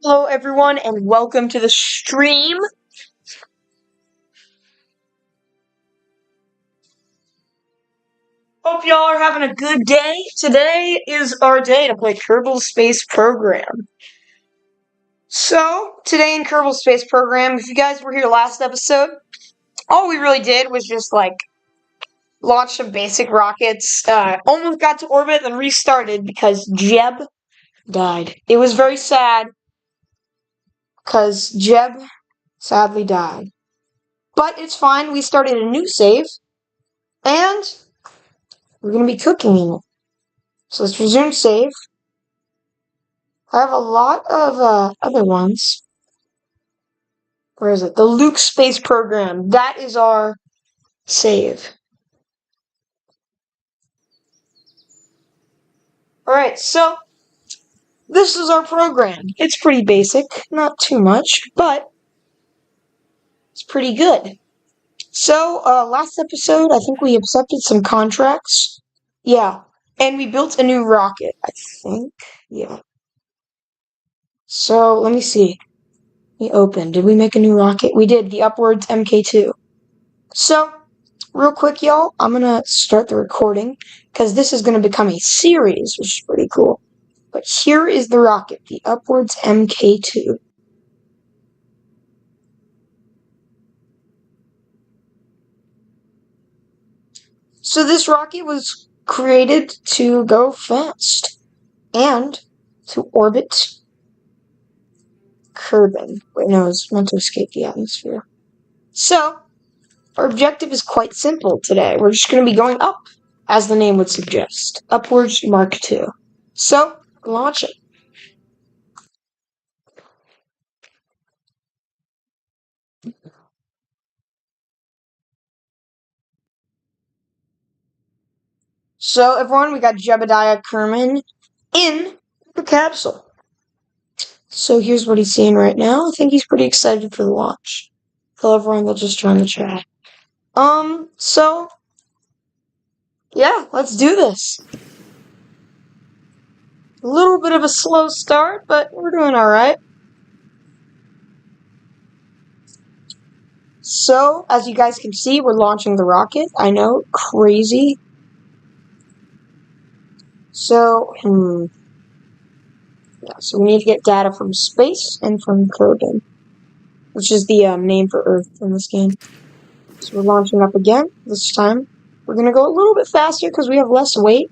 Hello everyone and welcome to the stream. Hope y'all are having a good day. Today is our day to play Kerbal Space Program. So, today in Kerbal Space Program, if you guys were here last episode, all we really did was just launch some basic rockets, almost got to orbit, then restarted because Jeb died. It was very sad because Jeb sadly died. But it's fine, we started a new save, and we're going to be cooking in it. So let's resume save. I have a lot of other ones. Where is it? The Luke Space Program. That is our save. Alright, so this is our program. It's pretty basic, not too much, but it's pretty good. So, last episode, I think we accepted some contracts. Yeah, and we built a new rocket, I think. Yeah. So, let me see. We opened. Did we make a new rocket? We did, the Upwards MK2. So, real quick, y'all, I'm gonna start the recording, because this is gonna become a series, which is pretty cool. But here is the rocket, the Upwards MK2. So this rocket was created to go fast, and to orbit Kerbal. Wait, no, it's meant to escape the atmosphere. So, our objective is quite simple today. We're just gonna be going up, as the name would suggest. Upwards Mark II. So, launch it. So, everyone, we got Jebediah Kerman in the capsule. So, here's what he's seeing right now. I think he's pretty excited for the launch. Hello, everyone that just joined the chat. So, yeah, let's do this. A little bit of a slow start, but we're doing alright. So, as you guys can see, we're launching the rocket. I know, crazy. So, yeah, so we need to get data from space and from Kerbal, which is the name for Earth in this game. So we're launching up again. This time, we're going to go a little bit faster because we have less weight,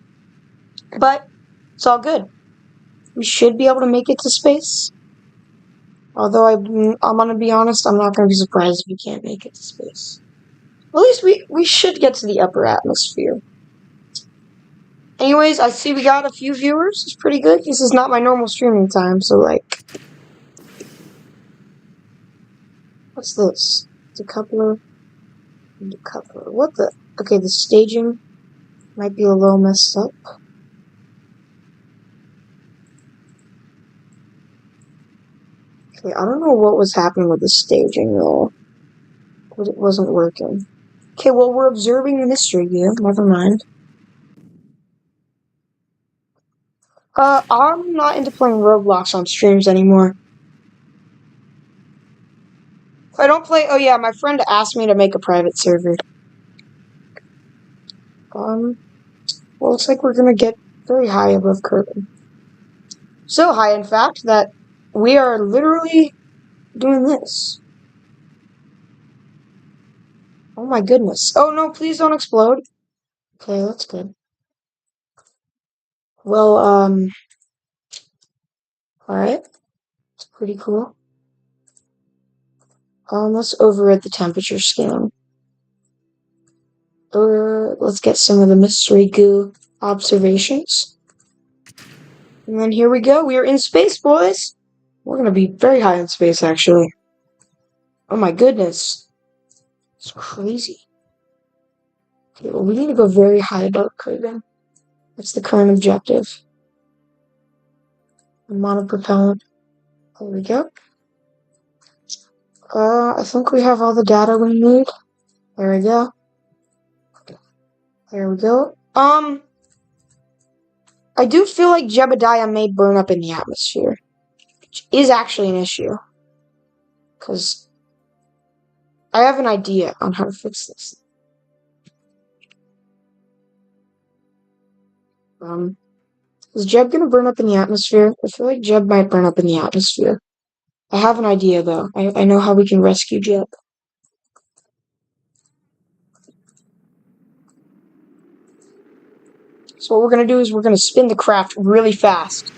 but it's all good. We should be able to make it to space. Although I'm going to be honest, I'm not going to be surprised if we can't make it to space. At least we should get to the upper atmosphere. Anyways, I see we got a few viewers. It's pretty good. This is not my normal streaming time, so what's this? Decoupler. Decoupler. What the? Okay, the staging might be a little messed up. Okay, I don't know what was happening with the staging, though. But it wasn't working. Okay, well, we're observing the mystery here. Never mind. I'm not into playing Roblox on streams anymore. I don't play... Oh, yeah, my friend asked me to make a private server. Well, looks like we're gonna get very high above Kerbal. So high, in fact, that we are literally doing this. Oh my goodness. Oh no, please don't explode. Okay, that's good. Well, alright. It's pretty cool. Let's override the temperature scan. Let's get some of the mystery goo observations. And then here we go. We are in space, boys. We're gonna be very high in space, actually. Oh my goodness. It's crazy. Okay, well, we need to go very high above Kerbal. That's the current objective. Monopropellant. There we go. I think we have all the data we need. There we go. There we go. I do feel like Jebediah may burn up in the atmosphere. which is actually an issue. Because I have an idea on how to fix this. Is Jeb gonna burn up in the atmosphere? I feel like Jeb might burn up in the atmosphere. I have an idea, though. I know how we can rescue Jeb. So what we're gonna do is we're gonna spin the craft really fast.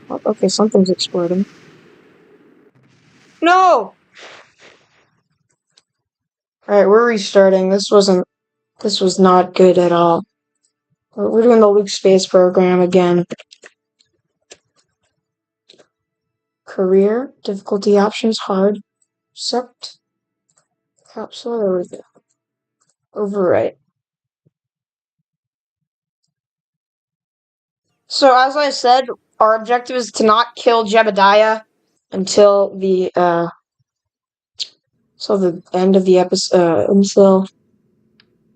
Oh, okay, something's exploding. No! Alright, we're restarting. This was not good at all. We're doing the Luke Space program again. Career, difficulty options, hard, sucked, capsule, there we go. Overwrite. So as I said, our objective is to not kill Jebediah until the end of the episode. Until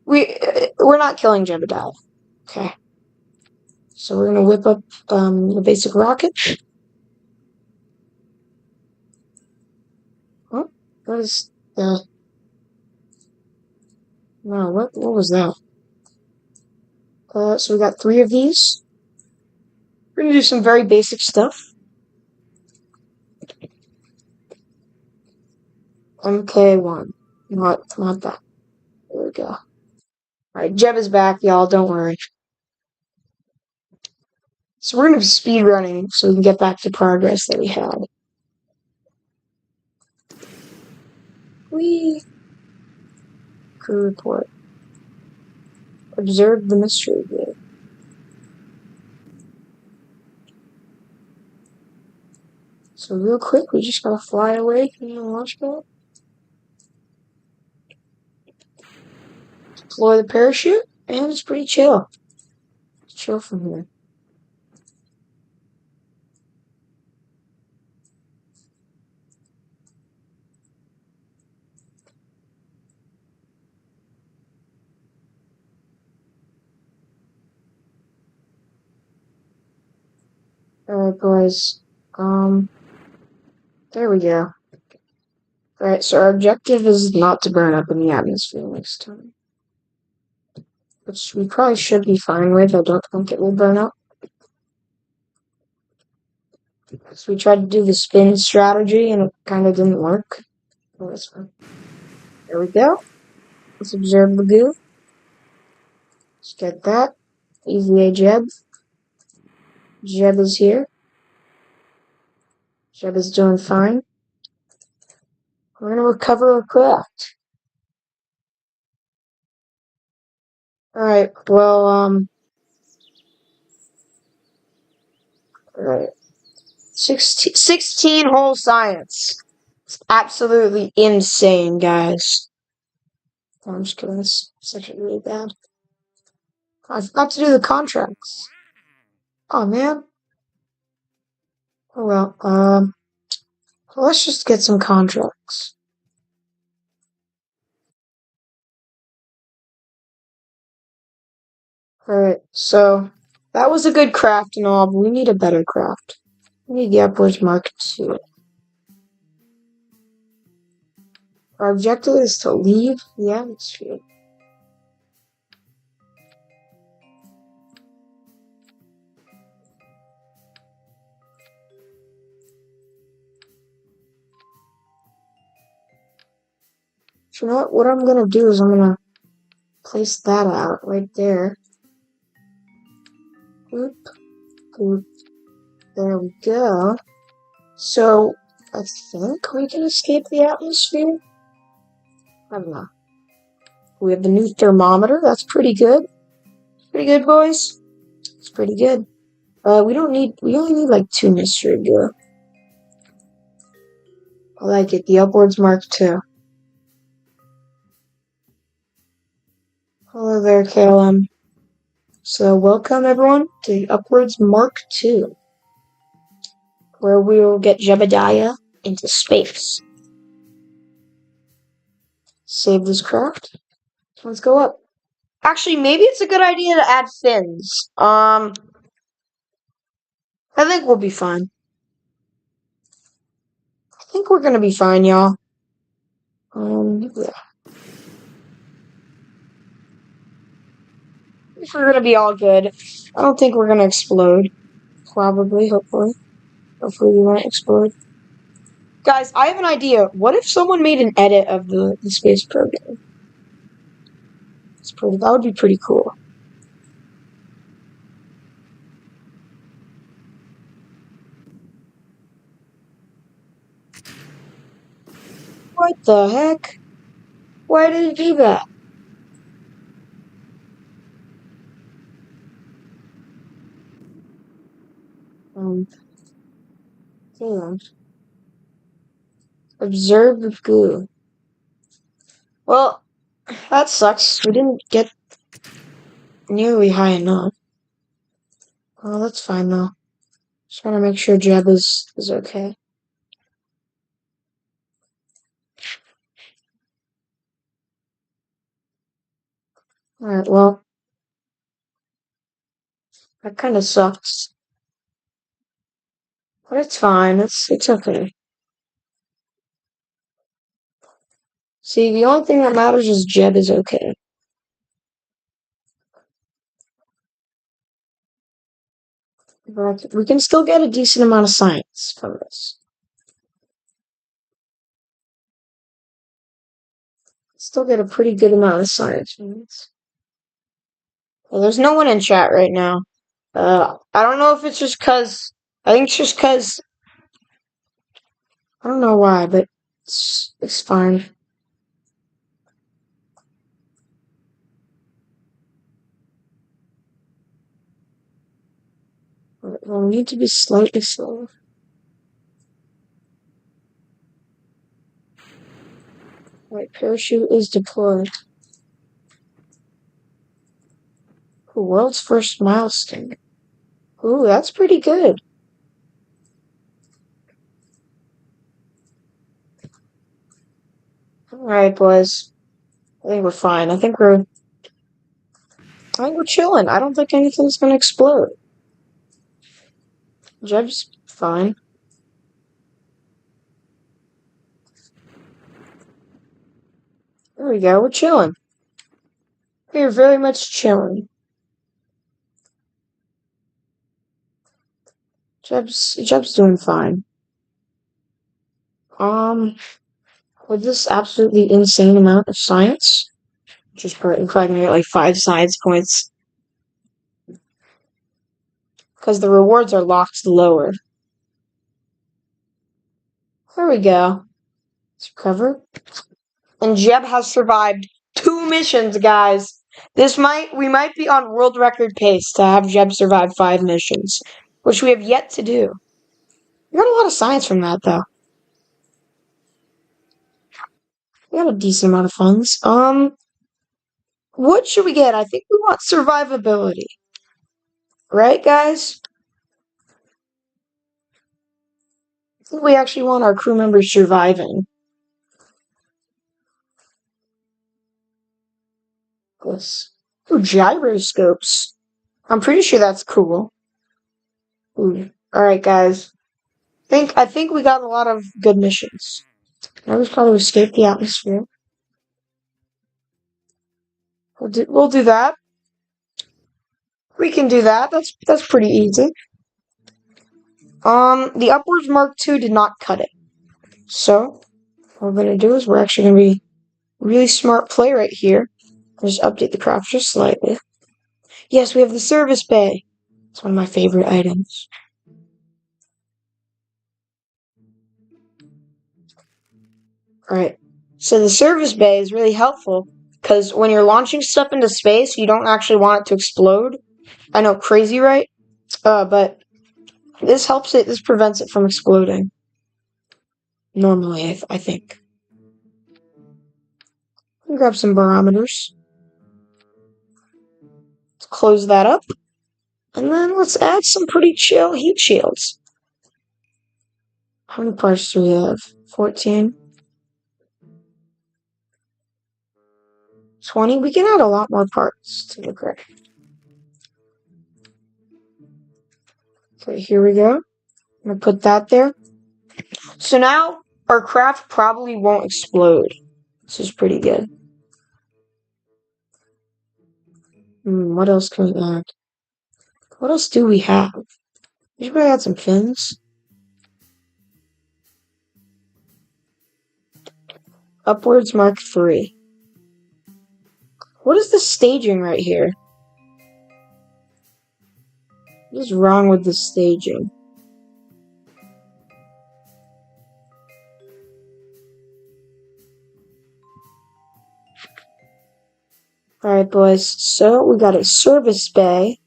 we're not killing Jebediah. Okay. So we're gonna whip up the basic rocket. What? What is the? No, what was that? So we got 3 of these. We're gonna do some very basic stuff. MK1. Not that. There we go. Alright, Jeb is back, y'all, don't worry. So we're gonna be speed running so we can get back to progress that we had. Crew report. Observe the mystery view. So real quick, we just gotta fly away from the launch pad. Deploy the parachute, and it's pretty chill. It's chill from here. Alright, boys. There we go. Alright, so our objective is not to burn up in the atmosphere next time. Which we probably should be fine with. I don't think it will burn up. So we tried to do the spin strategy and it kind of didn't work. Oh, that's fine. There we go. Let's observe the goo. Let's get that. EVA Jeb. Jeb is here. Jeb is doing fine. We're gonna recover our craft. Alright, well, alright. 16 whole science. It's absolutely insane, guys. Oh, I'm just kidding, this is actually really bad. I forgot to do the contracts. Oh, man. Oh, well, let's just get some contracts. Alright, so that was a good craft and all, but we need a better craft. We need the Upwards Mark II. Our objective is to leave the atmosphere. So you know what I'm gonna do is I'm gonna place that out right there. Boop, boop. There we go. So, I think we can escape the atmosphere. I don't know. We have the new thermometer. That's pretty good. Pretty good, boys. It's pretty good. We only need like 2 mystery gear. I like it. The Upwards Mark II. Hello there, KLM. So, welcome everyone to the Upwards Mark II, where we will get Jebediah into space. Save this craft. Let's go up. Actually, maybe it's a good idea to add fins. I think we'll be fine. think we're gonna be fine, y'all. Yeah. We're gonna be all good. I don't think we're gonna explode. Probably, hopefully. Hopefully we won't explode. Guys, I have an idea. What if someone made an edit of the space program? That would be pretty cool. What the heck? Why did it do that? Damn. Observe the goo. Well, that sucks. We didn't get nearly high enough. Oh, that's fine though. Just want to make sure Jeb is okay. Alright, well, that kind of sucks. But it's fine. It's okay. See, the only thing that matters is Jeb is okay. But we can still get a decent amount of science from this. Still get a pretty good amount of science from this. Well, there's no one in chat right now. I don't know if it's just cause, I think it's just cause, I don't know why, but it's fine. We'll need to be slightly slower. Right, parachute is deployed. Ooh, world's first milestone. Ooh, that's pretty good. Alright, boys. I think we're fine. I think we're chilling. I don't think anything's gonna explode. Jeb's fine. There we go, we're chilling. We're very much chilling. Jeb's doing fine. With this absolutely insane amount of science, just probably gonna get like 5 science points. Because the rewards are locked lower. There we go. Let's recover. And Jeb has survived 2 missions, guys. We might be on world record pace to have Jeb survive 5 missions, which we have yet to do. We got a lot of science from that, though. We got a decent amount of funds. What should we get? I think we want survivability. Right, guys? I think we actually want our crew members surviving. This. Ooh, gyroscopes. I'm pretty sure that's cool. Ooh. Alright, guys. I think we got a lot of good missions. Now we probably escape the atmosphere. We'll do that. We can do that. That's pretty easy. The upwards Mark II did not cut it. So what we're gonna do is we're actually gonna be really smart play right here. Just update the craft just slightly. Yes, we have the service bay. It's one of my favorite items. Alright. So the service bay is really helpful because when you're launching stuff into space, you don't actually want it to explode. I know, crazy, right? But this helps it. This prevents it from exploding. Normally, I think. Grab some barometers. Let's close that up. And then let's add some pretty chill heat shields. How many parts do we have? 14? 20? We can add a lot more parts to the craft. Okay, here we go. I'm gonna put that there. So now, our craft probably won't explode. This is pretty good. What else can we add? What else do we have? We should probably add some fins. Upwards Mark 3. What is the staging right here? What is wrong with the staging? Alright, boys. So, we got a service bay.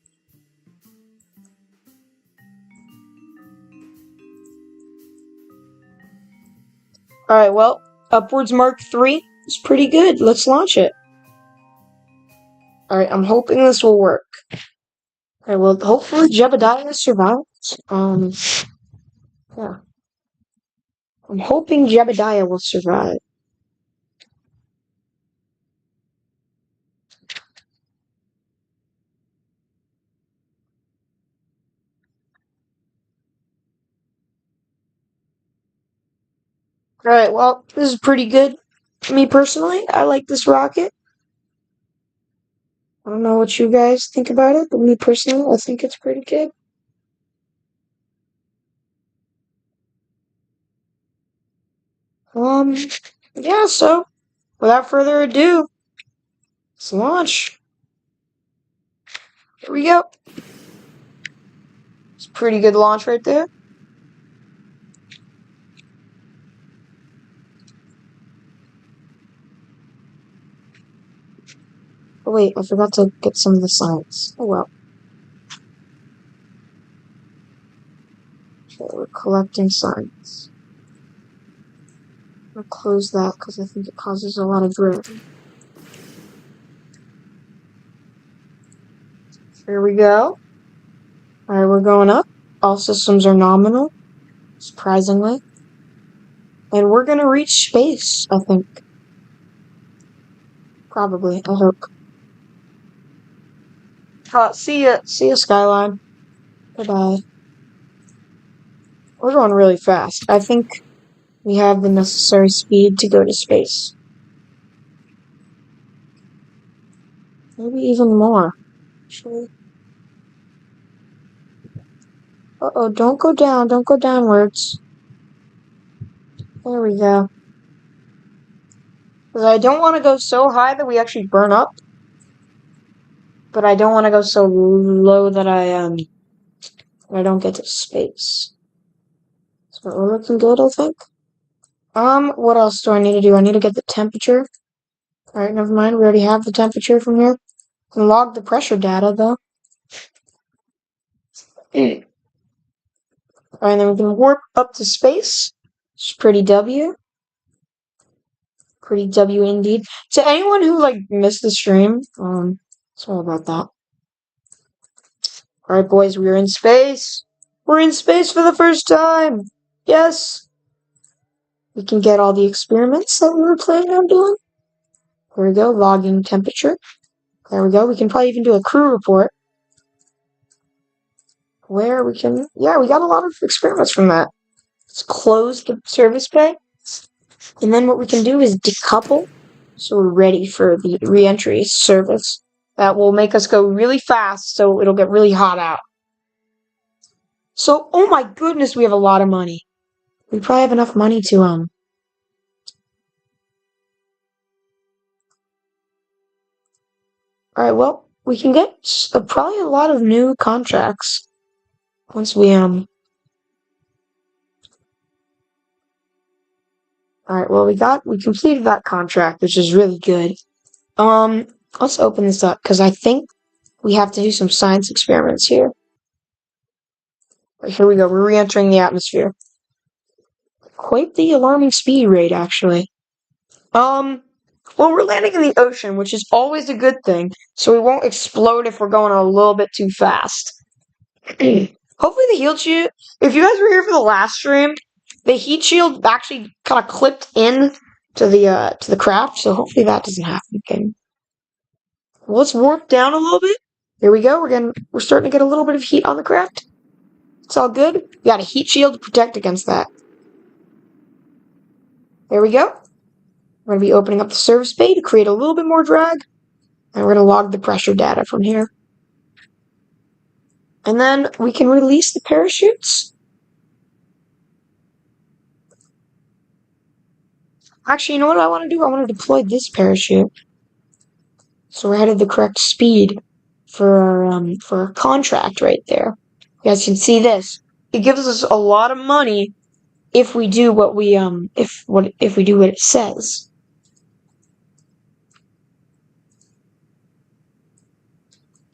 Alright, well, Upwards Mark 3 is pretty good. Let's launch it. Alright, I'm hoping this will work. Alright, well, hopefully Jebediah survives. Yeah. I'm hoping Jebediah will survive. Alright, well, this is pretty good. Me personally, I like this rocket. I don't know what you guys think about it, but me personally, I think it's pretty good. Yeah, so, without further ado, let's launch. Here we go. It's a pretty good launch right there. Oh wait, I forgot to get some of the science. Oh well. Okay, we're collecting science. I'm gonna close that because I think it causes a lot of drip. Here we go. Alright, we're going up. All systems are nominal, surprisingly. And we're gonna reach space, I think. Probably, I hope. See ya, Skyline. Bye-bye. We're going really fast. I think we have the necessary speed to go to space. Maybe even more, actually. Uh-oh, don't go down, don't go downwards. There we go. Because I don't want to go so high that we actually burn up. But I don't want to go so low that I don't get to space. So we're looking good, I think. What else do I need to do? I need to get the temperature. Alright, never mind. We already have the temperature from here. Can log the pressure data, though. Alright, then we can warp up to space. It's pretty W. Pretty W indeed. To anyone who, missed the stream, sorry about that. Alright, boys, we're in space. We're in space for the first time. Yes. We can get all the experiments that we were planning on doing. There we go, logging temperature. There we go. We can probably even do a crew report. Where we can, yeah, we got a lot of experiments from that. Let's close the service bay. And then what we can do is decouple. So we're ready for the re-entry service. That will make us go really fast, so it'll get really hot out. So, oh my goodness, we have a lot of money. We probably have enough money to, Alright, well, we can get probably a lot of new contracts. Once we, Alright, well, we completed that contract, which is really good. Let's open this up, because I think we have to do some science experiments here. Here we go, we're re-entering the atmosphere. Quite the alarming speed rate, actually. Well, we're landing in the ocean, which is always a good thing, so we won't explode if we're going a little bit too fast. Hopefully the heat shield, if you guys were here for the last stream, the heat shield actually kind of clipped in to the craft, so hopefully that doesn't happen again. Well, let's warp down a little bit. Here we go. We're starting to get a little bit of heat on the craft. It's all good. We got a heat shield to protect against that. There we go. We're going to be opening up the service bay to create a little bit more drag. And we're going to log the pressure data from here. And then we can release the parachutes. Actually, you know what I want to do? I want to deploy this parachute. So we're headed the correct speed for our contract right there. You guys can see this. It gives us a lot of money if we do what we if we do what it says.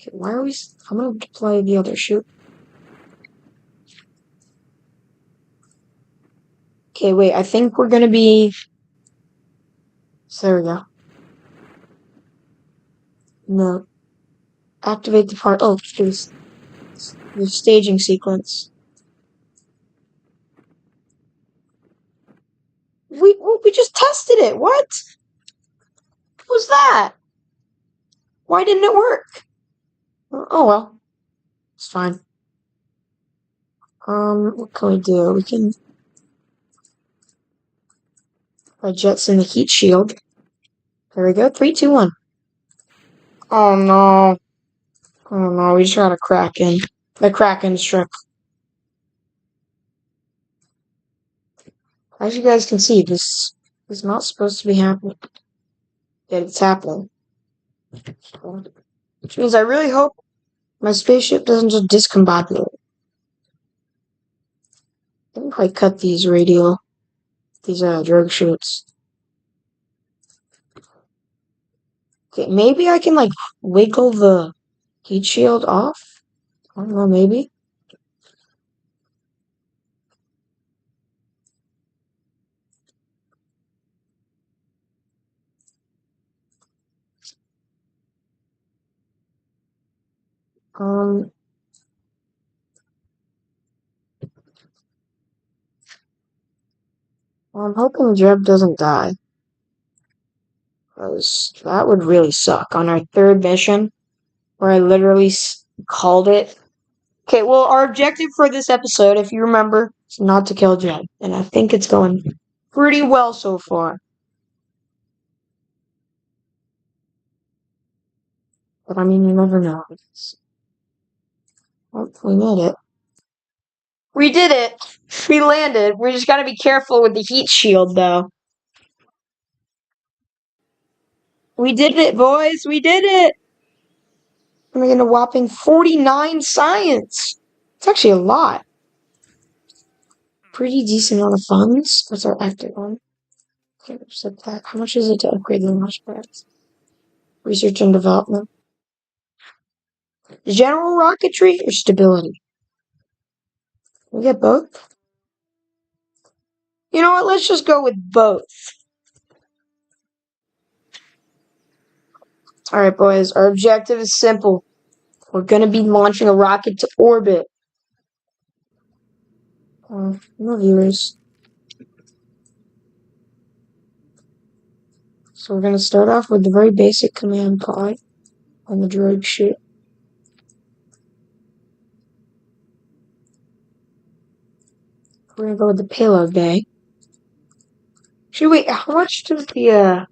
Okay, why are we? I'm gonna deploy the other chute. Okay, wait. I think we're gonna be. So there we go. No. Activate the part. Oh, there's the staging sequence. We just tested it. What was that? Why didn't it work? Oh well, it's fine. What can we do? We can jetson the heat shield. There we go. 3, 2, 1. Oh no. Oh no, we just got a Kraken. The Kraken struck. As you guys can see, this is not supposed to be happening. Yet it's happening. Which means I really hope my spaceship doesn't just discombobulate. I can probably cut these drug chutes. Okay, maybe I can like wiggle the heat shield off. I don't know, maybe. Um, well, I'm hoping Jeb doesn't die. Because that would really suck on our third mission, where I literally called it. Okay, well, our objective for this episode, if you remember, is not to kill Jeb. And I think it's going pretty well so far. But I mean, you never know. Oh, we made it. We did it! We landed. We just gotta be careful with the heat shield, though. We did it, boys! We did it! I'm getting a whopping 49 science! It's actually a lot. Pretty decent amount of funds. What's our active one? Okay, set that. How much is it to upgrade the launch pads? Research and development. General rocketry or stability? We get both? You know what? Let's just go with both. Alright, boys. Our objective is simple. We're going to be launching a rocket to orbit. No viewers. So we're going to start off with the very basic command pod on the droid chute. We're going to go with the payload bay. Actually, wait, how much does the,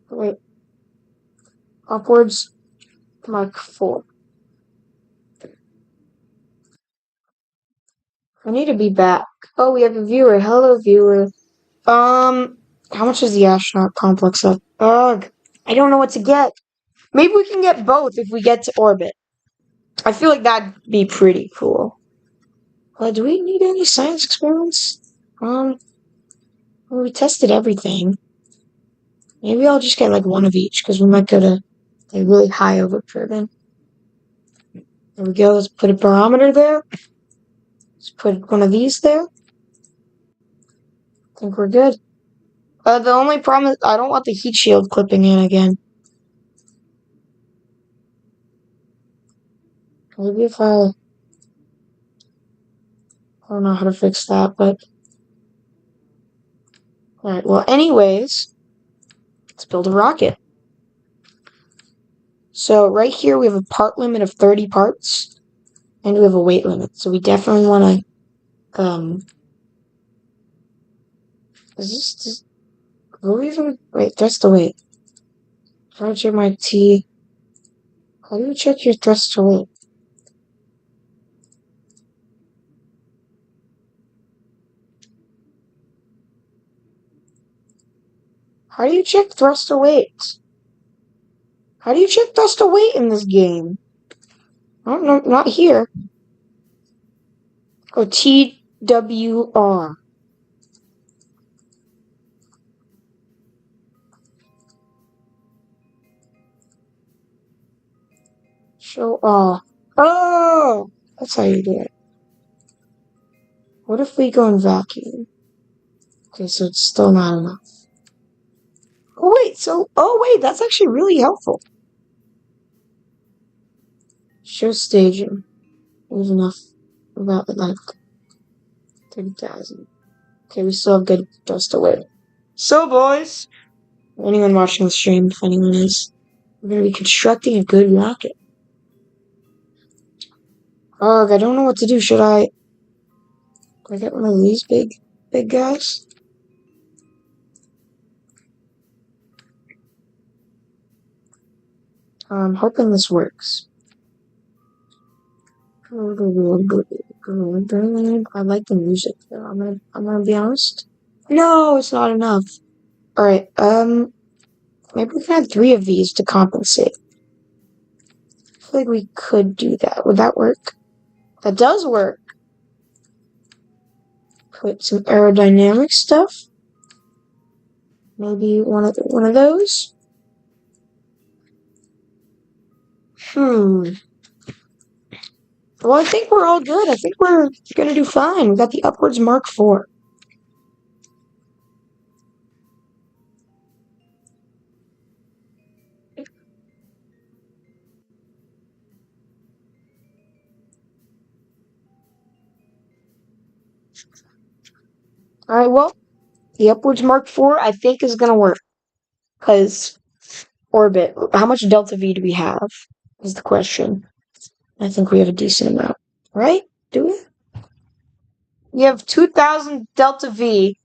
wait, upwards Mark 4. I need to be back. Oh, we have a viewer. Hello, viewer. How much is the astronaut complex up? Ugh, I don't know what to get. Maybe we can get both if we get to orbit. I feel like that'd be pretty cool. Do we need any science experiments? Well, we tested everything. Maybe I'll just get like one of each, because we might go to a really high over turbine. There we go. Let's put a barometer there. Let's put one of these there. I think we're good. The only problem is I don't want the heat shield clipping in again. Maybe if I don't know how to fix that, but alright, well anyways, let's build a rocket. So right here we have a part limit of 30 parts, and we have a weight limit. So we definitely want to Is this who even wait, thrust to weight. How do you check my T? How do you check your thrust to weight? How do you check thrust to weight? How do you check thrust to weight in this game? I don't know, not here. Oh, TWR. Show all. Oh! That's how you do it. What if we go in vacuum? Okay, so it's still not enough. Oh wait, that's actually really helpful. Show staging. There's enough. About like 30,000. Okay, we still have good dust away. So, boys, anyone watching the stream, if anyone is, we're gonna be constructing a good rocket. Ugh, I don't know what to do. Should I get one of these big guys? I'm hoping this works. I like the music though. I'm gonna be honest. No, it's not enough. Alright, maybe we can add 3 of these to compensate. I feel like we could do that. Would that work? That does work. Put some aerodynamic stuff. Maybe one of those. Well, I think we're all good. I think we're gonna do fine. We got the upwards Mark IV. Alright, well, the upwards Mark IV I think is gonna work. Because orbit, how much delta V do we have? Is the question. I think we have a decent amount. Right? Do we? We have 2,000 delta V,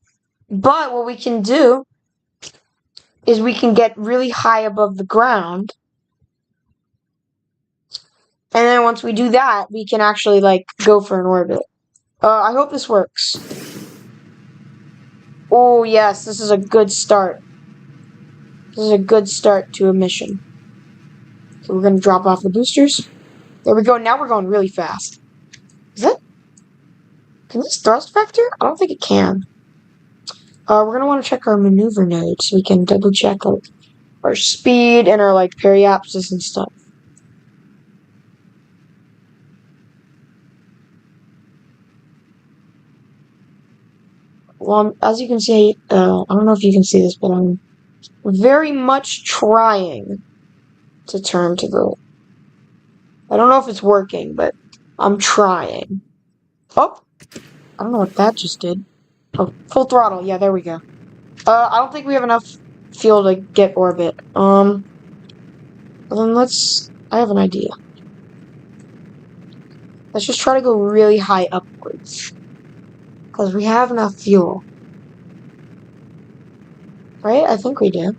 but what we can do is we can get really high above the ground. And then once we do that, we can actually, like, go for an orbit. I hope this works. Oh, yes, this is a good start. This is a good start to a mission. So we're going to drop off the boosters. There we go. Now we're going really fast. Is that... Can this thrust vector? I don't think it can. We're going to want to check our maneuver node so we can double check like, our speed and our like periapsis and stuff. Well, as you can see, I don't know if you can see this, but I'm very much trying to turn to the... I don't know if it's working, but I'm trying. Oh! I don't know what that just did. Oh, full throttle. Yeah, there we go. I don't think we have enough fuel to get orbit. Well then I have an idea. Let's just try to go really high upwards. Because we have enough fuel. Right? I think we do.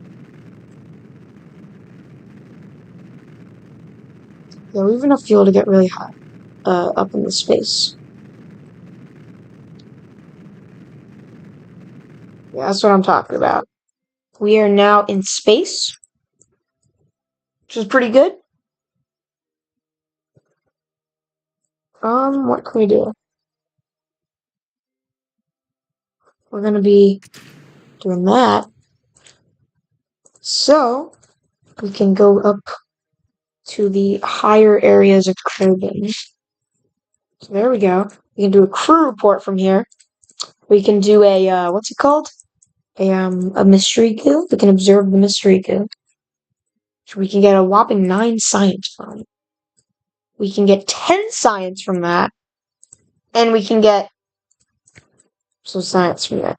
Yeah, we have enough fuel to get really high. Up in the space. Yeah, that's what I'm talking about. We are now in space. Which is pretty good. What can we do? We're gonna be doing that. So, we can go up to the higher areas of Kerbal. So there we go. We can do a crew report from here. We can do a, what's it called? A mystery goo. We can observe the mystery goo. So we can get a whopping 9 science from it. We can get 10 science from that. And we can get some science from that.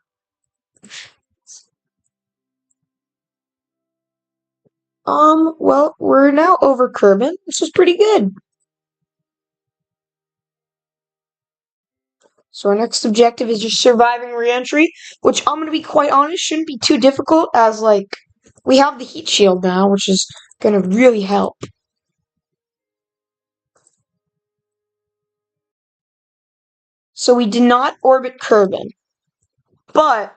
Well, we're now over Kerbal, which is pretty good. So our next objective is just surviving re-entry, which I'm going to be quite honest, shouldn't be too difficult as, like, we have the heat shield now, which is going to really help. So we did not orbit Kerbal, but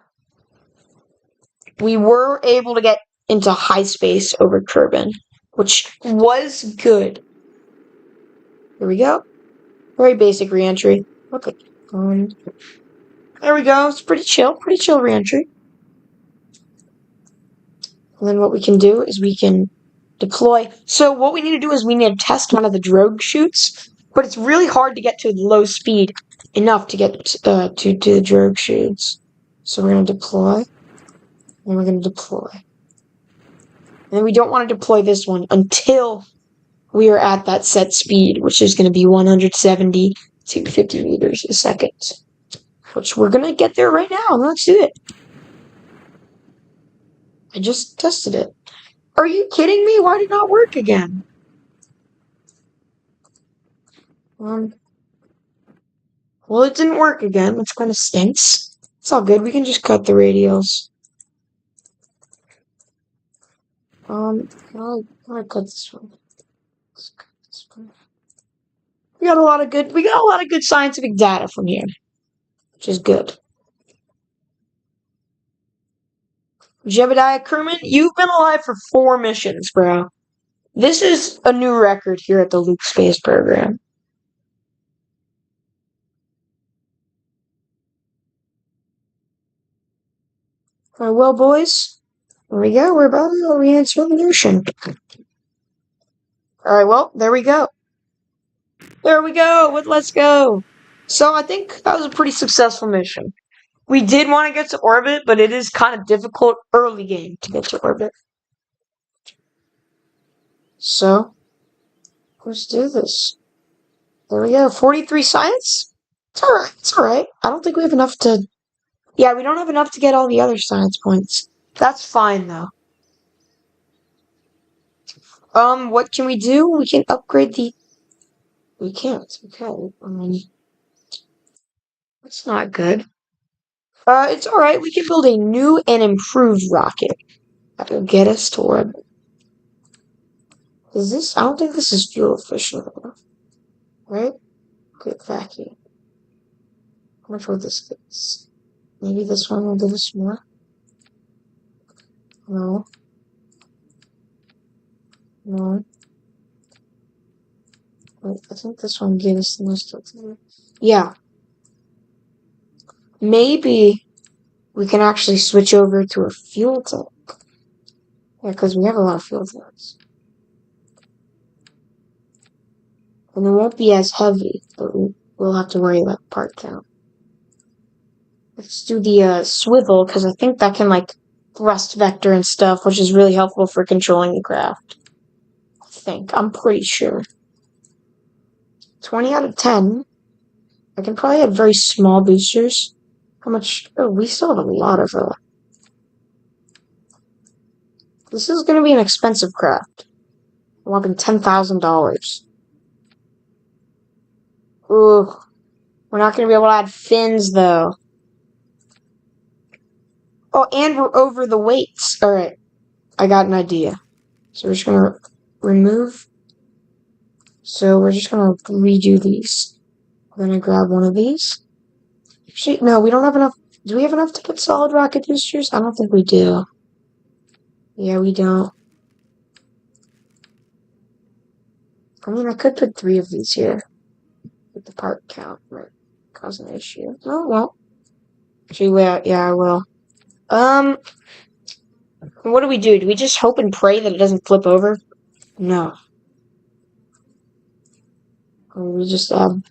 we were able to get into high space over Kerbal, which was good. Here we go. Very basic re-entry. Okay. There we go. It's pretty chill re-entry. And then what we can do is we can deploy. So what we need to do is we need to test one of the drogue chutes, but it's really hard to get to low speed enough to get to the drogue chutes. So we're going to deploy, and we're going to deploy. And we don't want to deploy this one until we are at that set speed, which is going to be 170 to 50 meters a second. Which we're going to get there right now. Let's do it. I just tested it. Are you kidding me? Why did it not work again? Well, it didn't work again, which kind of stinks. It's all good. We can just cut the radials. I'll cut this one. Let's cut this one. We got a lot of good scientific data from here, which is good. Jebediah Kerman, you've been alive for 4 missions, bro. This is a new record here at the Luke Space Program. Alright, well, boys, here we go. We're about to re-enter the ocean. Alright, well, there we go. There we go. Let's go. So I think that was a pretty successful mission. We did want to get to orbit, but it is kind of difficult early game to get to orbit. So, let's do this. There we go. 43 science? It's alright. It's alright. I don't think we have enough to... Yeah, we don't have enough to get all the other science points. That's fine, though. What can we do? We can upgrade the... We can't. Okay. That's not good. It's alright. We can build a new and improved rocket. That will get us to orbit. Is this... I don't think this is fuel efficient enough. Right? Quick vacuum. How much will this get? Maybe this one will give us more? No. No. Wait, I think this one gave us the most. Yeah. Maybe we can actually switch over to a fuel tank. Yeah, because we have a lot of fuel tanks. And it won't be as heavy, but we'll have to worry about part count. Let's do the swivel, because I think that can, like, thrust vector and stuff, which is really helpful for controlling the craft. I'm pretty sure. 20 out of 10. I can probably have very small boosters. How much? Oh, we still have a lot of This is going to be an expensive craft. I'm whopping $10,000. Ooh. We're not going to be able to add fins, though. Oh, and we're over the weights. Alright. I got an idea. So we're just going to remove. So we're just going to redo these. We're going to grab one of these. Actually, no, we don't have enough. Do we have enough to get solid rocket boosters? I don't think we do. Yeah, we don't. I mean, I could put 3 of these here. With the part count might cause an issue. No, it won't. Actually, yeah, I will. What do we do? Do we just hope and pray that it doesn't flip over? No. We just add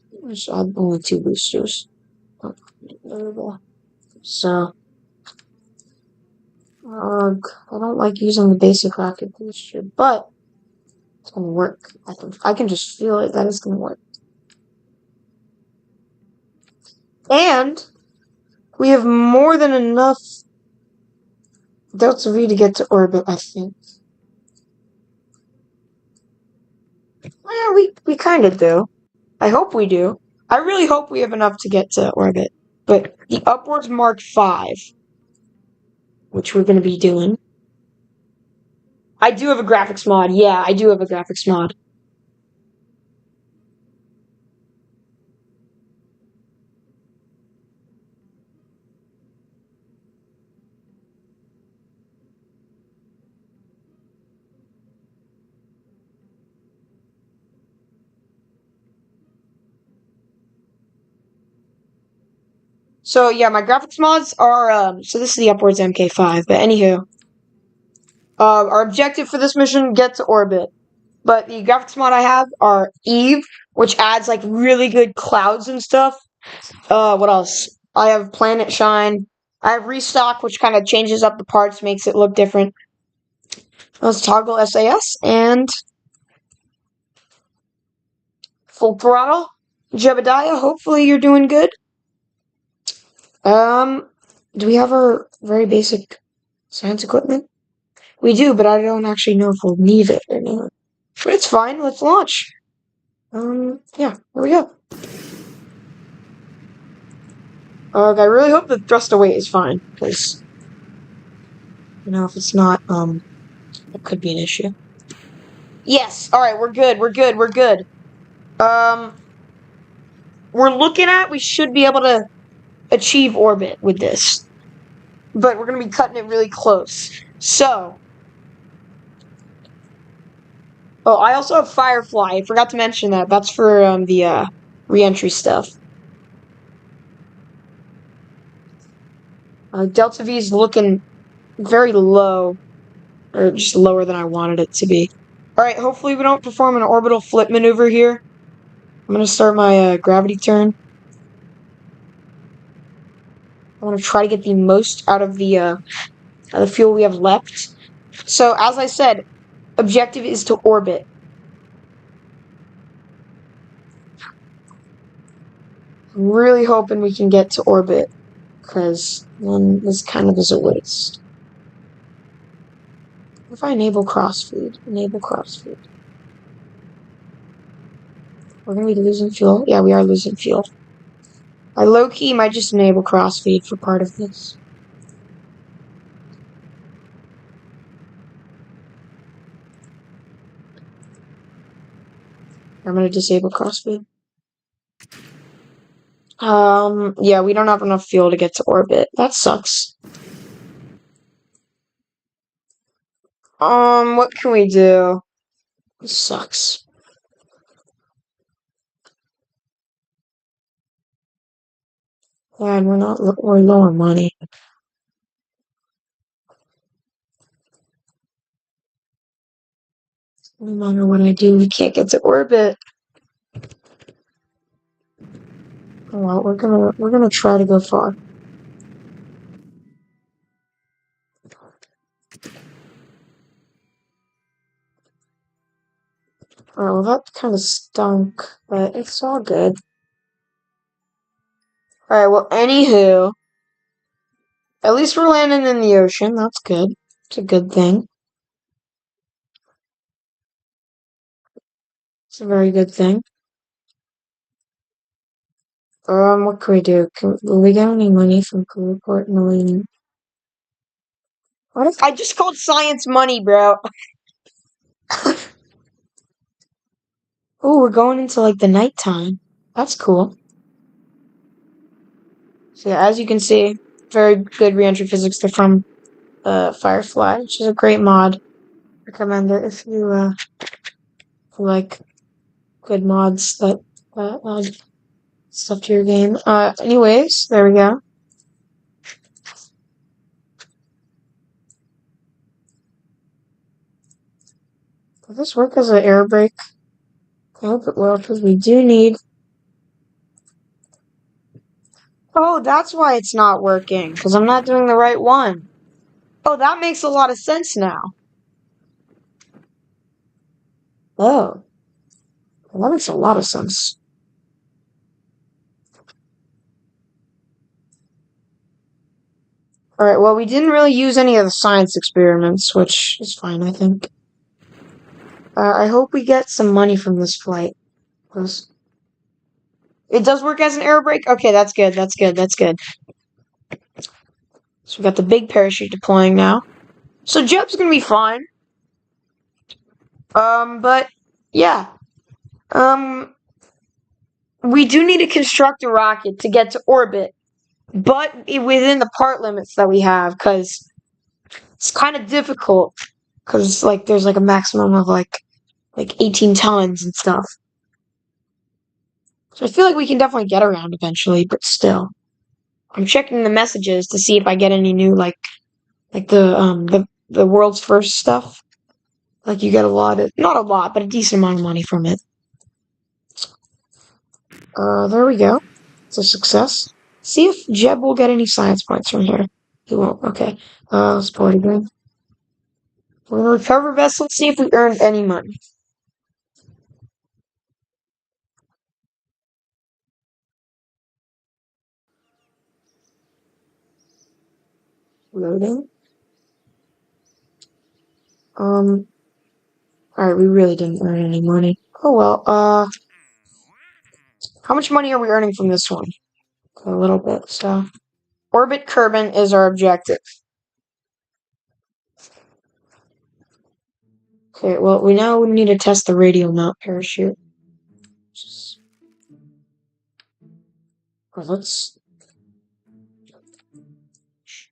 only 2 boosters. So, I don't like using the basic rocket booster, but it's gonna work. I can just feel it that it's gonna work. And we have more than enough Delta V to get to orbit, I think. Well, we kind of do. I hope we do. I really hope we have enough to get to orbit. But the upwards Mark 5, which we're going to be doing. I do have a graphics mod. Yeah, I do have a graphics mod. So yeah, my graphics mods are so this is the upwards MK5, but anywho. Our objective for this mission, get to orbit. But the graphics mod I have are Eve, which adds like really good clouds and stuff. What else? I have Planet Shine. I have Restock, which kind of changes up the parts, makes it look different. Let's toggle SAS and full throttle. Jebediah, hopefully you're doing good. Do we have our very basic science equipment? We do, but I don't actually know if we'll need it or not. But it's fine. Let's launch. Yeah, here we go. I really hope the thrust away is fine, because, if it's not, it could be an issue. Yes, alright, we're good, we're good, we're good. We're looking at, we should be able to achieve orbit with this. But we're gonna be cutting it really close. So. Oh, I also have Firefly, I forgot to mention that. That's for, the, re-entry stuff. Delta V is looking very low. Or just lower than I wanted it to be. Alright, hopefully we don't perform an orbital flip maneuver here. I'm gonna start my gravity turn. I want to try to get the most out of the fuel we have left. So, as I said, objective is to orbit. I'm really hoping we can get to orbit, because then this kind of is a waste. What if I enable crossfeed? Enable crossfeed. We're gonna be losing fuel? Yeah, we are losing fuel. I low-key might just enable crossfeed for part of this. I'm gonna disable crossfeed. Yeah, we don't have enough fuel to get to orbit. That sucks. What can we do? This sucks. Yeah, and we're low on money. No matter what I do, we can't get to orbit. Oh well, we're gonna try to go far. Alright, well that kind of stunk, but it's all good. Alright, well anywho, at least we're landing in the ocean, that's good. It's a good thing. It's a very good thing. What can we do? Will we get any money from Report Millennium? What if I just called science money, bro? Oh, we're going into like the nighttime. That's cool. So yeah, as you can see, very good re-entry physics. They're from Firefly, which is a great mod. Recommend it if you like good mods that add stuff to your game. Anyways, there we go. Will this work as an air brake? I hope it will, because we do need. Oh, that's why it's not working, because I'm not doing the right one. Oh, that makes a lot of sense now. Oh. Well, that makes a lot of sense. Alright, well, we didn't really use any of the science experiments, which is fine, I think. I hope we get some money from this flight. Because It does work as an air brake? Okay, that's good, that's good, that's good. So we got the big parachute deploying now. So Jeb's gonna be fine. But yeah. We do need to construct a rocket to get to orbit, but within the part limits that we have, because it's kind of difficult. Because like there's like a maximum of like 18 tons and stuff. So I feel like we can definitely get around eventually, but still. I'm checking the messages to see if I get any new like the world's first stuff. Like you get a lot of not a lot, but a decent amount of money from it. There we go. It's a success. See if Jeb will get any science points from here. He won't. Okay. Let's pull it again. We're gonna recover vessel. See if we earned any money. Loading. Alright, we really didn't earn any money. Oh well, how much money are we earning from this one? A little bit, so. Orbit Kerbin is our objective. Okay, well, we now need to test the radial mount parachute. Well, let's.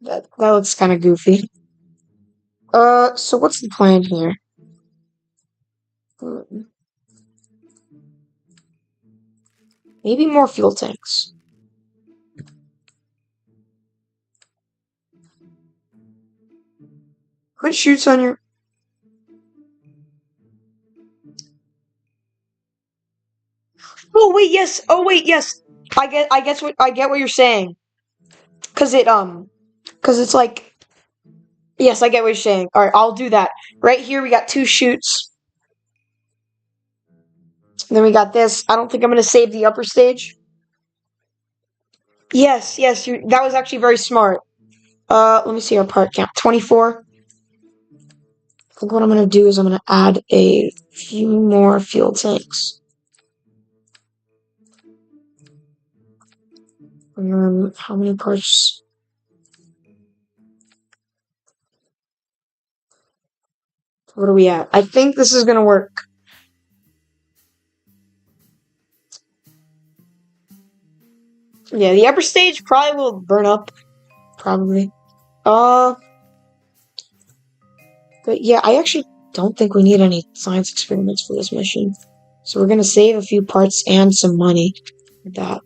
That looks kind of goofy. So what's the plan here? Maybe more fuel tanks. What shoots on your... Oh wait, yes. Oh wait, yes. I get what you're saying. Cause it's like, yes, I get what you're saying. All right, I'll do that. Right here, we got 2 chutes. And then we got this. I don't think I'm gonna save the upper stage. Yes, that was actually very smart. Let me see our part count. 24. I think what I'm gonna do is I'm gonna add a few more fuel tanks. And then how many parts? What are we at? I think this is gonna work. Yeah, the upper stage probably will burn up. Probably. But yeah, I actually don't think we need any science experiments for this mission. So we're gonna save a few parts and some money with that.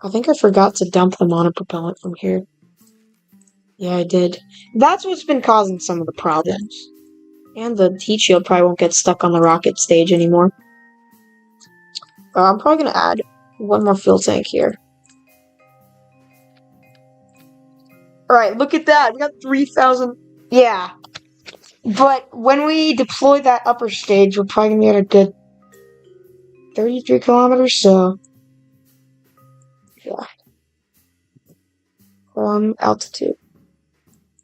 I think I forgot to dump the monopropellant from here. Yeah, I did. That's what's been causing some of the problems. And the heat shield probably won't get stuck on the rocket stage anymore. I'm probably gonna add one more fuel tank here. Alright, look at that. We got 3,000. Yeah. But when we deploy that upper stage, we're probably gonna get a good 33 kilometers, so. Yeah. Altitude.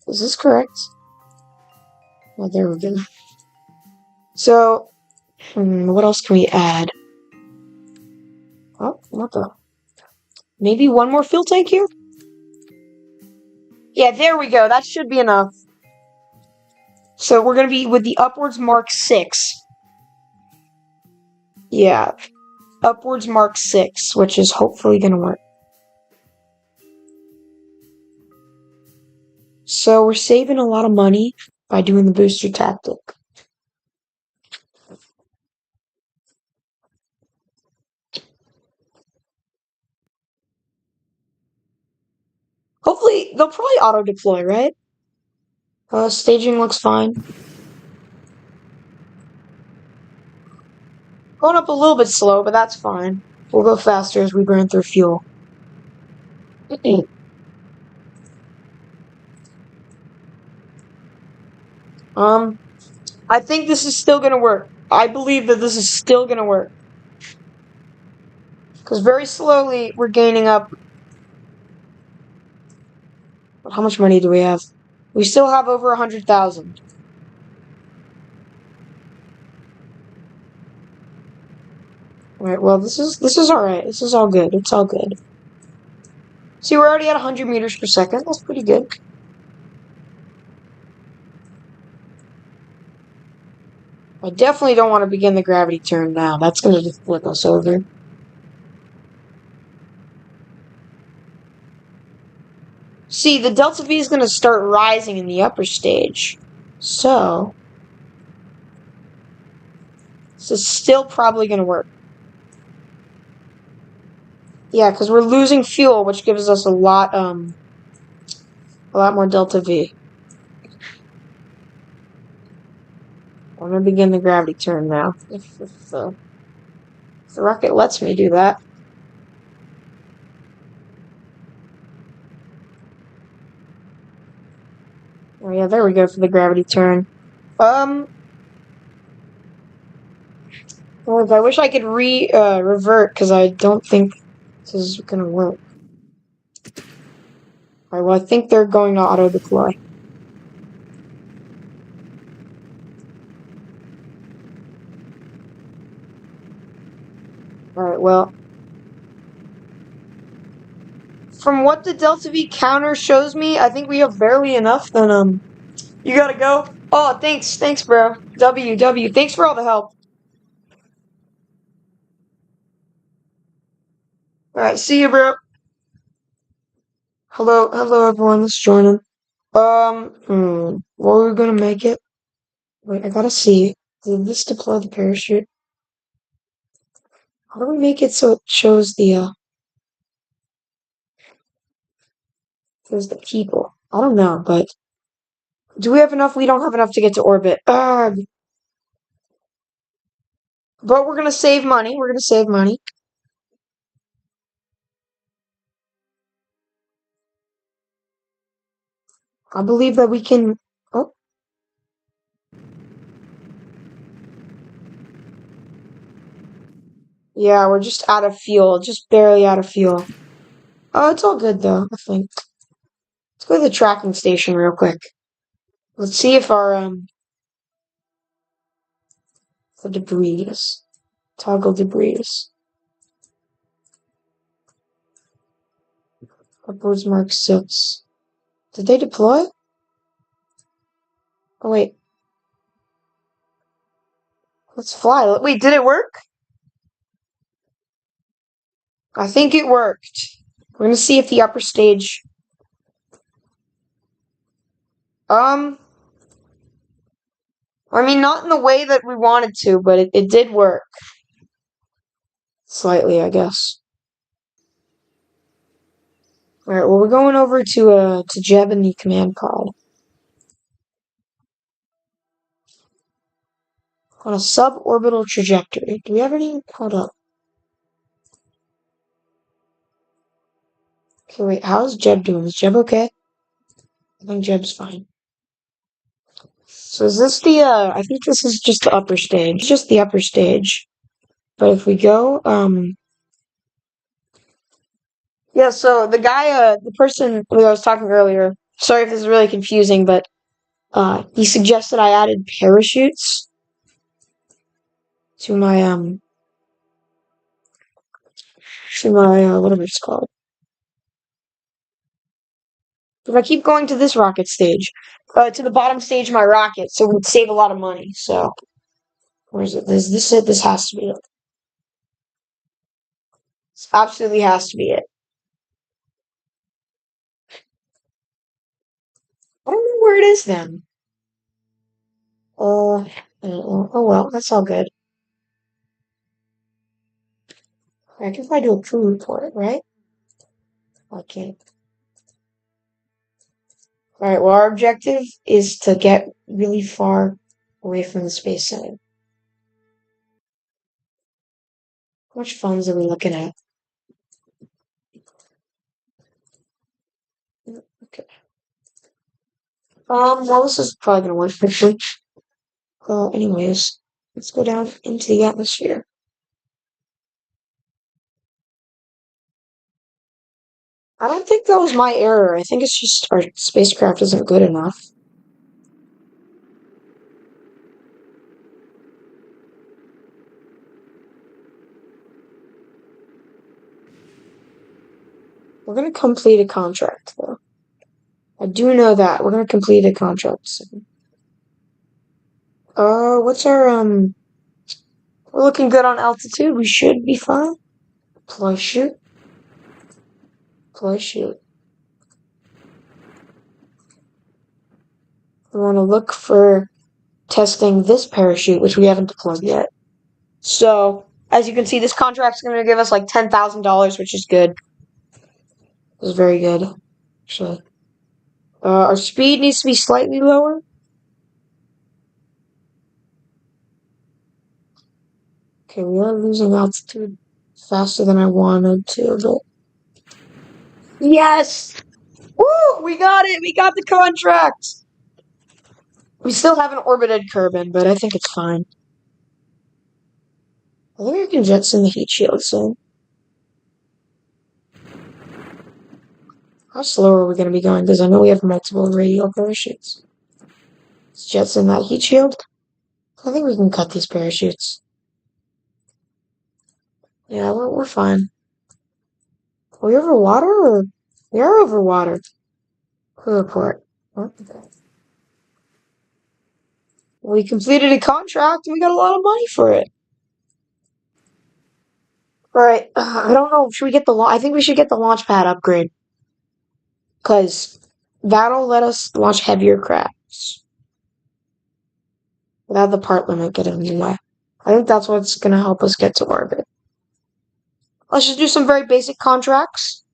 Is this correct? Oh, there we go. So, what else can we add? Oh, what the? Maybe one more fuel tank here? Yeah, there we go. That should be enough. So we're gonna be with the upwards Mark 6. Yeah. Upwards Mark 6, which is hopefully gonna work. So we're saving a lot of money by doing the booster tactic. Hopefully, they'll probably auto-deploy, right? Staging looks fine. Going up a little bit slow, but that's fine. We'll go faster as we burn through fuel. I think this is still gonna work. I believe that this is still gonna work. Because very slowly, we're gaining up. How much money do we have? We still have over 100,000. Alright, well, this is alright. This is all good. It's all good. See, we're already at 100 meters per second. That's pretty good. I definitely don't want to begin the gravity turn now. That's going to just flip us over. See, the delta V is going to start rising in the upper stage. So, this is still probably going to work. Yeah, because we're losing fuel, which gives us a lot more delta V. I'm going to begin the gravity turn now. If the rocket lets me do that. Oh yeah, there we go for the gravity turn. Well, I wish I could revert, because I don't think this is going to work. Alright, well, I think they're going to auto-deploy. Alright, well, from what the Delta V counter shows me, I think we have barely enough, then, you gotta go? Oh, thanks, bro. W, thanks for all the help. Alright, see you, bro. Hello, everyone, this is Jordan. What are we gonna make it? Wait, I gotta see. Did this deploy the parachute? How do we make it so it shows shows the people? I don't know, but do we have enough? We don't have enough to get to orbit. But we're gonna save money. We're gonna save money. I believe that we can. Oh. Yeah, we're just out of fuel. Just barely out of fuel. Oh, it's all good though, I think. Let's go to the tracking station real quick. Let's see if our the debris toggle debris. Upwards mark 6. Did they deploy? Oh wait. Let's fly. Wait, did it work? I think it worked. We're gonna see if the upper stage. I mean, not in the way that we wanted to, but it did work. Slightly, I guess. Alright, well, we're going over to Jeb in the command pod. On a suborbital trajectory. Do we have any? Hold up. Okay, wait, how's Jeb doing? Is Jeb okay? I think Jeb's fine. So is this I think this is just the upper stage. It's just the upper stage. But if we go, yeah, so the guy, the person who I was talking earlier, sorry if this is really confusing, but, he suggested I added parachutes to my whatever it's called. If I keep going to this rocket stage, to the bottom stage of my rocket, so it would save a lot of money, so. Where is it? This it? This has to be it. This absolutely has to be it. I don't know where it is then. Oh well, that's all good. I can probably do a crew report, right? Okay. Alright, well, our objective is to get really far away from the space center. How much funds are we looking at? Okay. Well, this is probably gonna work quickly. Anyways, let's go down into the atmosphere. I don't think that was my error. I think it's just our spacecraft isn't good enough. We're gonna complete a contract, though. I do know that. We're gonna complete a contract soon. What's our, we're looking good on altitude. We should be fine. Deploy shoot. Deploy shoot. We want to look for testing this parachute, which we haven't deployed yet. So, as you can see, this contract's going to give us like $10,000, which is good. It's very good, actually. Our speed needs to be slightly lower. Okay, we are losing altitude faster than I wanted to, but... Yes! Woo! We got it! We got the contract! We still haven't orbited Kerbin, but I think it's fine. I think I can jettison the heat shield soon. How slow are we going to be going? Because I know we have multiple radial parachutes. Let's jettison that heat shield. I think we can cut these parachutes. Yeah, we're fine. Are we over water or? We are over water. Crew report. Okay. We completed a contract and we got a lot of money for it. Alright, I don't know. Should we get the I think we should get the launch pad upgrade. Because that'll let us launch heavier crafts. Without the part limit getting in the way. I think that's what's going to help us get to orbit. Let's just do some very basic contracts.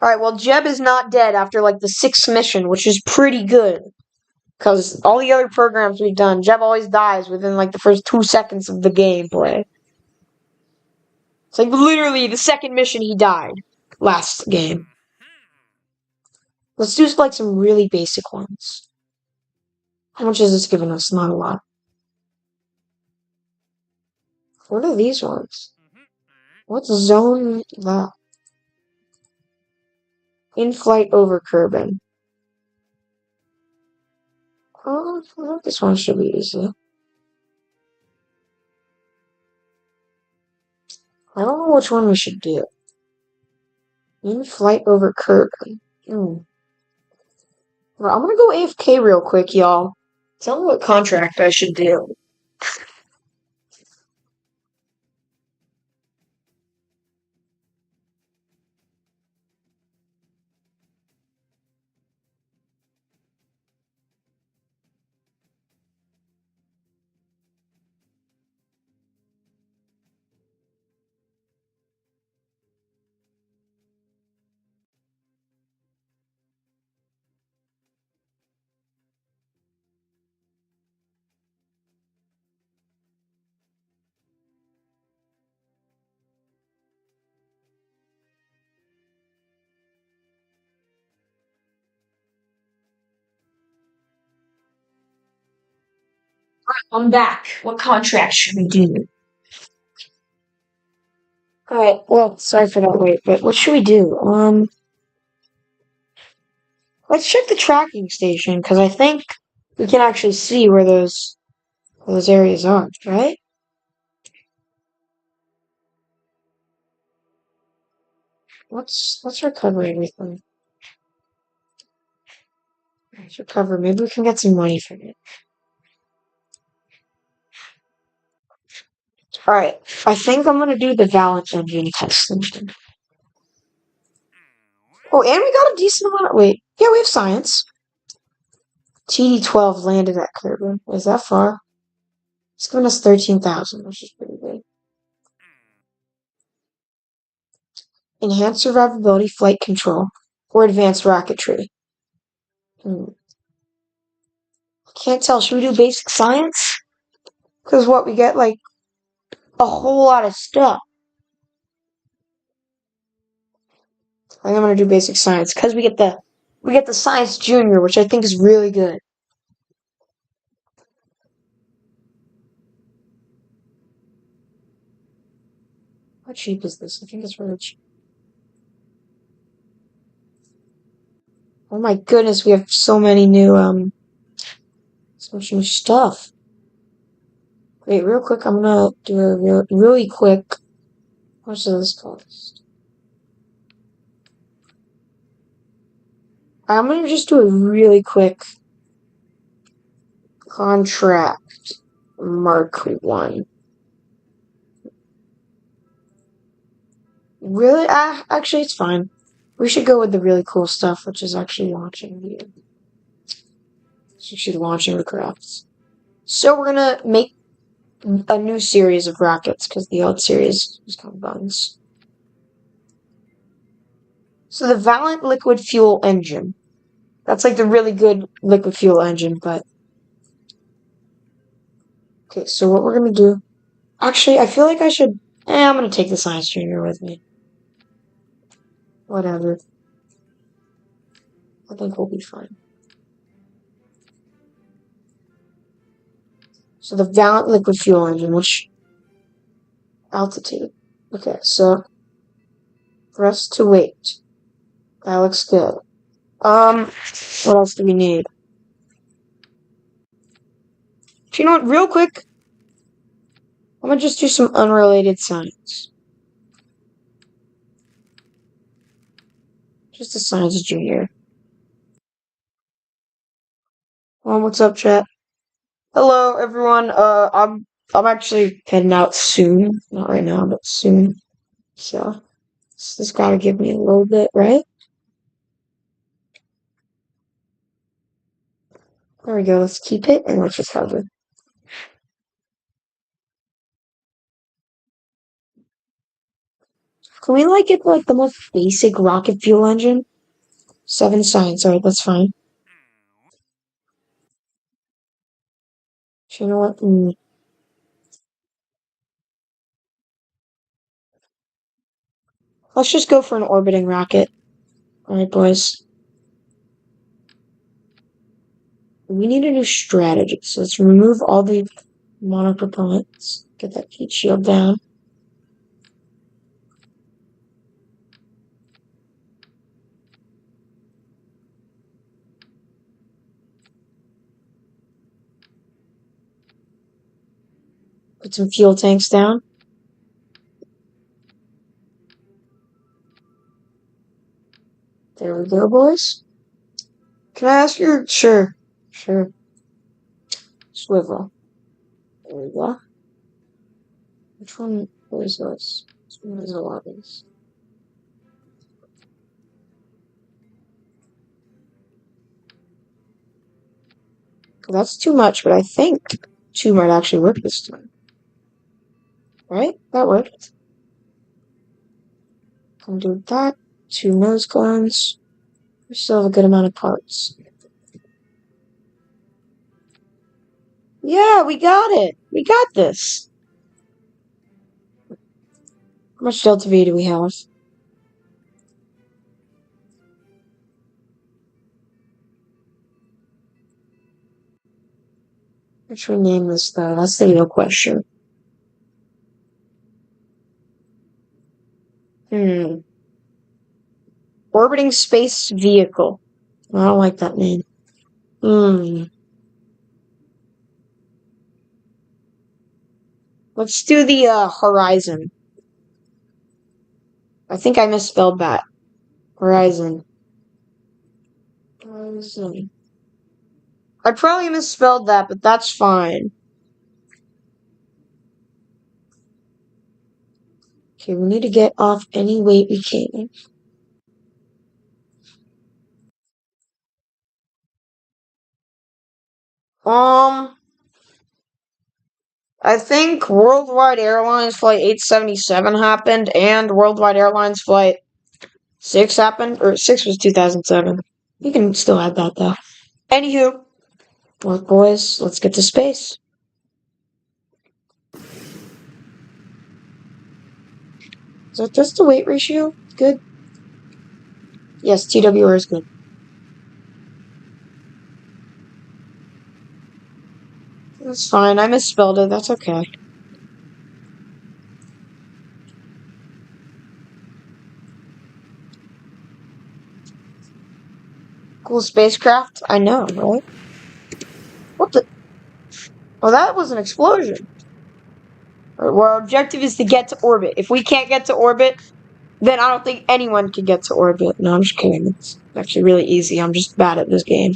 Alright, well, Jeb is not dead after, like, the 6th mission, which is pretty good. Because all the other programs we've done, Jeb always dies within, like, the first 2 seconds of the gameplay. It's like, literally, the 2nd mission he died. Last game. Let's do, like, some really basic ones. How much has this given us? Not a lot. What are these ones? What's zone that? In-flight over Kerbin. Oh, I think this one should be easy. I don't know which one we should do. In-flight over Kerbin. Well, I'm gonna go AFK real quick, y'all. Tell me what contract I should do. I'm back. What contract should we do? Alright, well, sorry for that wait, but what should we do? Let's check the tracking station, because I think we can actually see where those areas are, right? Let's recover everything. Let's recover. Maybe we can get some money from it. Alright, I think I'm gonna do the Valence engine testing. Oh, and we got a decent amount. Wait, yeah, we have science. TD-12 landed at Kerbal. Is that far? It's giving us 13,000, which is pretty good. Enhanced survivability, flight control, or advanced rocketry. Can't tell. Should we do basic science? Because what, we get, like, a whole lot of stuff. I think I'm gonna do basic science, because we get the science junior, which I think is really good. How cheap is this? I think it's really cheap. Oh my goodness, we have so many new, So much new stuff. Wait, real quick, I'm gonna do a really quick. How much does this cost? I'm gonna just do a really quick contract Mark 1. Really? Actually, it's fine. We should go with the really cool stuff, which is actually launching the. It's actually launching the crafts. So we're gonna make a new series of rockets because the old series was kind of buns. So the Valiant liquid fuel engine. That's like the really good liquid fuel engine, but okay. So what we're gonna do? Actually, I feel like I should. I'm gonna take the science junior with me. Whatever. I think we'll be fine. So the Valiant liquid fuel engine, which altitude? Okay, so for us to wait. That looks good. What else do we need? Do you know what? Real quick, I'm gonna just do some unrelated science. Just a science junior. What's up, chat? Hello, everyone. I'm actually heading out soon. Not right now, but soon. So, this gotta give me a little bit, right? There we go. Let's keep it, and let's just have it. Can we, like, get, like, the most basic rocket fuel engine? 7 science. Alright, that's fine. You know what? Let's just go for an orbiting rocket. Alright, boys. We need a new strategy. So let's remove all the monopropellants. Get that heat shield down. Put some fuel tanks down. There we go, boys. Can I ask your... Sure. Sure. Swivel. There we go. Which one? Where's this? Which one is a lot of these? That's too much, but I think 2 might actually work this time. Right? That worked. Come do that. 2 nose cones. We still have a good amount of parts. Yeah, we got it. We got this. How much Delta V do we have? What should we name this, though? That's the real question. Orbiting space vehicle. I don't like that name. Let's do the Horizon. I think I misspelled that. Horizon. Horizon. I probably misspelled that, but that's fine. Okay, we need to get off any weight we can. I think Worldwide Airlines Flight 877 happened, and Worldwide Airlines Flight 6 happened, or 6 was 2007. You can still add that, though. Anywho, well, boys, let's get to space. Is that just the weight ratio? Good. Yes, TWR is good. That's fine. I misspelled it. That's okay. Cool spacecraft? I know, right? What the? Oh, that was an explosion. Well, our objective is to get to orbit. If we can't get to orbit, then I don't think anyone can get to orbit. No, I'm just kidding. It's actually really easy. I'm just bad at this game.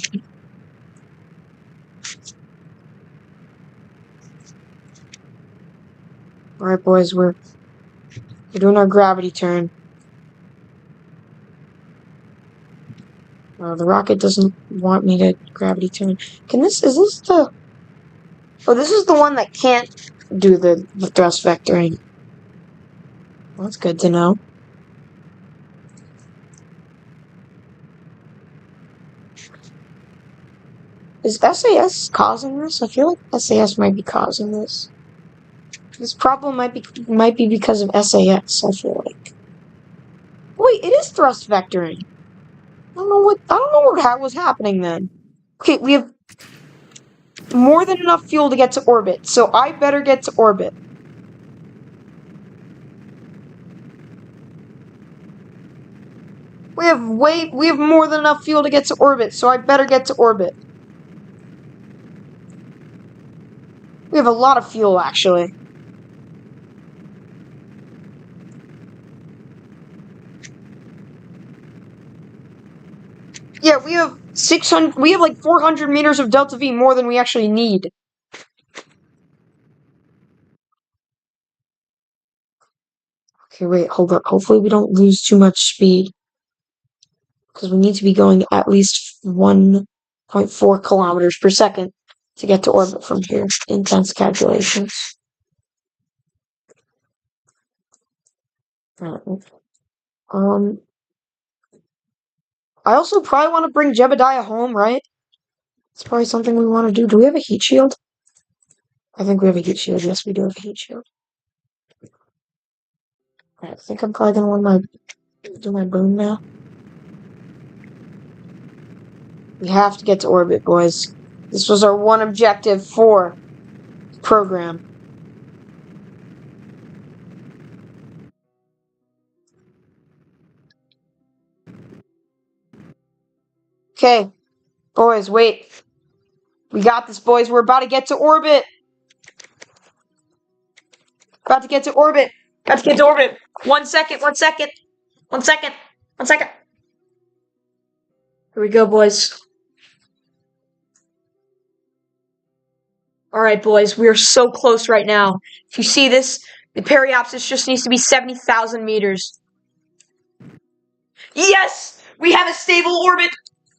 Alright, boys, we're doing our gravity turn. The rocket doesn't want me to gravity turn. Is this the... Oh, this is the one that can't do the thrust vectoring. Well, that's good to know. Is SAS causing this? I feel like SAS might be causing this. This problem might be because of SAS, I feel like. Wait, it is thrust vectoring. I don't know what was happening then. Okay, we have more than enough fuel to get to orbit, so I better get to orbit. We have more than enough fuel to get to orbit, so I better get to orbit. We have a lot of fuel, actually. Yeah, we have 600, we have like 400 meters of Delta V more than we actually need. Okay, wait, hold up. Hopefully we don't lose too much speed. Because we need to be going at least 1.4 kilometers per second to get to orbit from here. Intense calculations. I also probably want to bring Jebediah home, right? It's probably something we want to do. Do we have a heat shield? I think we have a heat shield. Yes, we do have a heat shield. I think I'm probably gonna want to do my boom now. We have to get to orbit, boys. This was our one objective for the program. Okay, boys, wait. We got this, boys. We're about to get to orbit. About to get to orbit. About to get to orbit. 1 second, 1 second. 1 second. 1 second. Here we go, boys. Alright, boys. We are so close right now. If you see this, the periapsis just needs to be 70,000 meters. Yes! We have a stable orbit!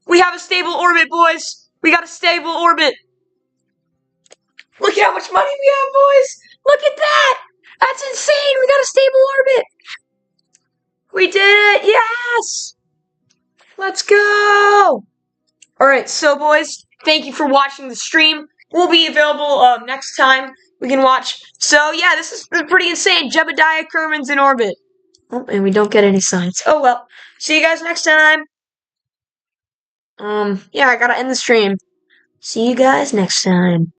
We have a stable orbit, boys! We got a stable orbit! Look at how much money we have, boys! Look at that! That's insane! We got a stable orbit! We did it! Yes! Let's go! Alright, so boys, thank you for watching the stream. We'll be available next time we can watch. So yeah, this is pretty insane. Jebediah Kerman's in orbit. Oh, and we don't get any signs. Oh well. See you guys next time. Yeah, I gotta end the stream. See you guys next time.